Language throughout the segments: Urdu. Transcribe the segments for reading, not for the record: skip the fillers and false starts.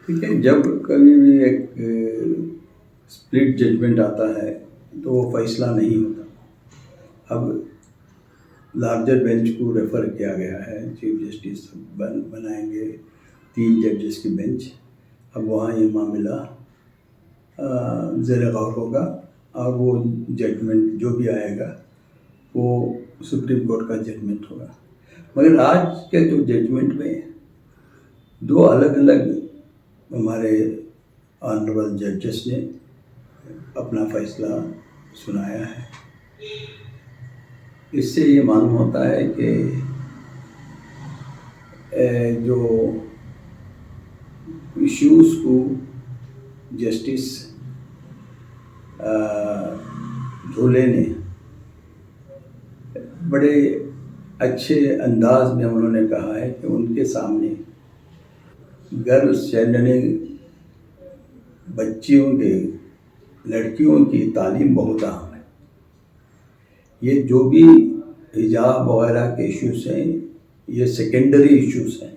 ٹھیک ہے، جب کبھی بھی ایک اسپلٹ ججمنٹ آتا ہے تو وہ فیصلہ نہیں ہوتا۔ اب لارجر بینچ کو ریفر کیا گیا ہے، چیف جسٹس بنائیں گے 3 ججز کی بینچ۔ اب وہاں یہ معاملہ زیر غور ہوگا اور وہ ججمنٹ جو بھی آئے گا وہ سپریم کورٹ کا ججمنٹ ہوگا۔ مگر آج کے جو ججمنٹ میں 2 الگ الگ ہمارے آنریبل ججز نے اپنا فیصلہ سنایا ہے۔ اس سے یہ معلوم ہوتا ہے کہ جو ایشوز کو جسٹس دھولے نے بڑے اچھے انداز میں انہوں نے کہا ہے کہ ان کے سامنے گرلس یعنی بچیوں کے لڑکیوں کی تعلیم بہت اہم ہے۔ یہ جو بھی حجاب وغیرہ کے ایشوز ہیں یہ سیکنڈری ایشوز ہیں۔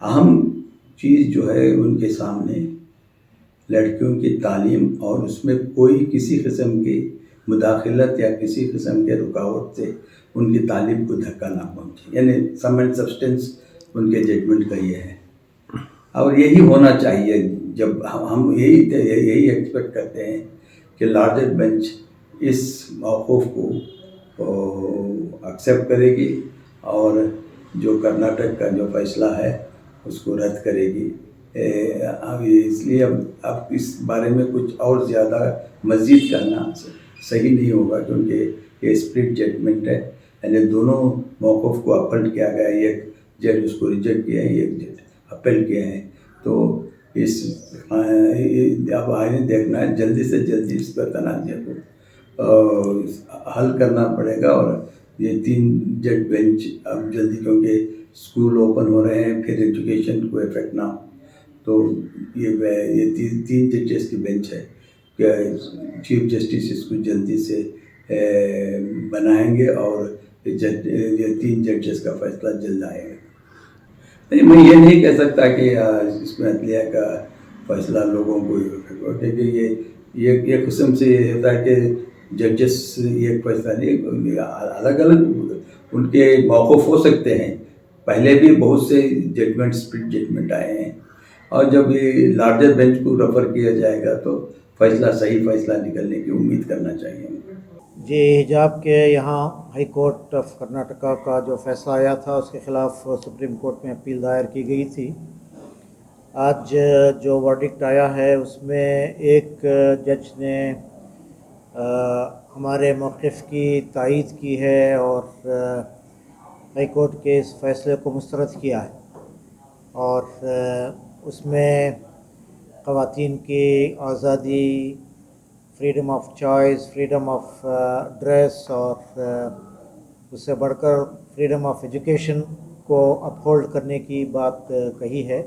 اہم چیز جو ہے ان کے سامنے لڑکیوں کی تعلیم، اور اس میں کوئی کسی قسم کی مداخلت یا کسی قسم کے رکاوٹ سے ان کی تعلیم کو دھکا نہ پہنچے، یعنی سم اینڈ سبسٹینس ان کے ججمنٹ کا یہ ہے۔ اور یہی ہونا چاہیے، جب ہم یہی ایکسپیکٹ کرتے ہیں کہ لارجر بینچ اس موقف کو ایکسیپٹ کرے گی اور جو کرناٹک کا جو فیصلہ ہے اس کو رد کرے گی۔ اب اس لیے اب اس بارے میں کچھ اور زیادہ مزید کرنا صحیح نہیں ہوگا، کیونکہ یہ اسپلٹ ججمنٹ ہے، یعنی دونوں موقف کو اپلٹ کیا گیا ہے۔ ایک جج اس کو ریجیکٹ کیا ہے، ایک جج اپیل کیا ہے۔ تو اس اب آئیے دیکھنا ہے جلدی سے جلدی اس پر تنازع کو حل کرنا پڑے گا۔ اور یہ 3 جج بینچ اب جلدی، کیونکہ اسکول اوپن ہو رہے ہیں، پھر ایجوکیشن کو افیکٹ نہ ہو، تو یہ 3 ججز کی بینچ ہے کہ چیف جسٹس اس کو جلدی سے بنائیں گے اور یہ 3 ججز کا فیصلہ جلد آئے گا۔ نہیں، میں یہ نہیں کہہ سکتا کہ اس میں عدلیہ کا فیصلہ لوگوں کو، کیونکہ یہ قسم سے یہ ہوتا ہے کہ ججز یہ فیصلہ نہیں، الگ الگ ان کے موقف ہو سکتے ہیں۔ پہلے بھی بہت سے ججمنٹ اسپلٹ ججمنٹ آئے ہیں، اور جب یہ لارجر بینچ کو ریفر کیا جائے گا تو فیصلہ صحیح فیصلہ نکلنے کی امید کرنا چاہیے۔ جی، حجاب کے یہاں ہائی کورٹ آف کرناٹکا کا جو فیصلہ آیا تھا اس کے خلاف سپریم کورٹ میں اپیل دائر کی گئی تھی۔ آج جو ورڈکٹ آیا ہے اس میں ایک جج نے ہمارے موقف کی تائید کی ہے اور ہائی کورٹ کے اس فیصلے کو مسترد کیا ہے، اور اس میں خواتین کی آزادی، freedom of choice, freedom of dress, اور اس سے بڑھ کر فریڈم آف ایجوکیشن کو اپہولڈ کرنے کی بات کہی ہے۔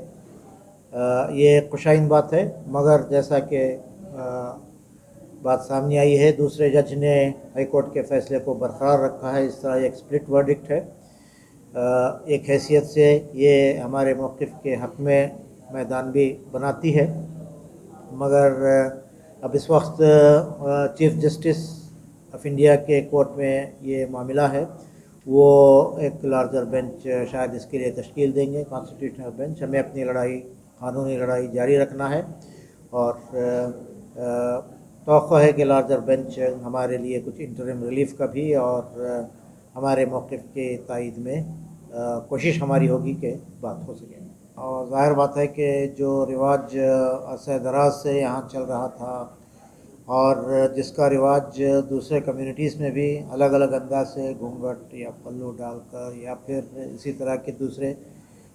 یہ خوشائن بات ہے، مگر جیسا کہ بات سامنے آئی ہے، دوسرے جج نے ہائی کورٹ کے فیصلے کو برقرار رکھا ہے۔ اس طرح ایک اسپلٹ ورڈکٹ ہے۔ ایک حیثیت سے یہ ہمارے موقف کے حق میں میدان بھی بناتی ہے، مگر اب اس وقت چیف جسٹس آف انڈیا کے کورٹ میں یہ معاملہ ہے، وہ ایک لارجر بینچ شاید اس کے لیے تشکیل دیں گے، کانسٹیٹیوشنل بینچ۔ ہمیں اپنی لڑائی، قانونی لڑائی جاری رکھنا ہے، اور توقع ہے کہ لارجر بینچ ہمارے لیے کچھ انٹرم ریلیف کا بھی اور ہمارے موقف کے تائید میں کوشش ہماری ہوگی کہ بات ہو سکے۔ اور ظاہر بات ہے کہ جو رواج عرصہ دراز سے یہاں چل رہا تھا، اور جس کا رواج دوسرے کمیونٹیز میں بھی الگ الگ انداز سے گھونگھٹ یا پلو ڈال کر یا پھر اسی طرح کے دوسرے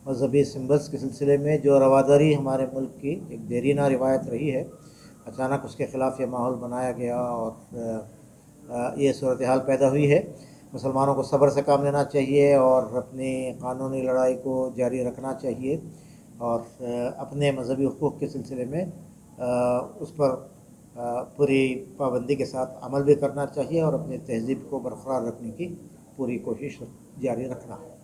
مذہبی سمبلس کے سلسلے میں جو رواداری ہمارے ملک کی ایک دیرینہ روایت رہی ہے، اچانک اس کے خلاف یہ ماحول بنایا گیا اور یہ صورتحال پیدا ہوئی ہے۔ مسلمانوں کو صبر سے کام لینا چاہیے اور اپنی قانونی لڑائی کو جاری رکھنا چاہیے، اور اپنے مذہبی حقوق کے سلسلے میں اس پر پوری پابندی کے ساتھ عمل بھی کرنا چاہیے، اور اپنی تہذیب کو برقرار رکھنے کی پوری کوشش جاری رکھنا ہے۔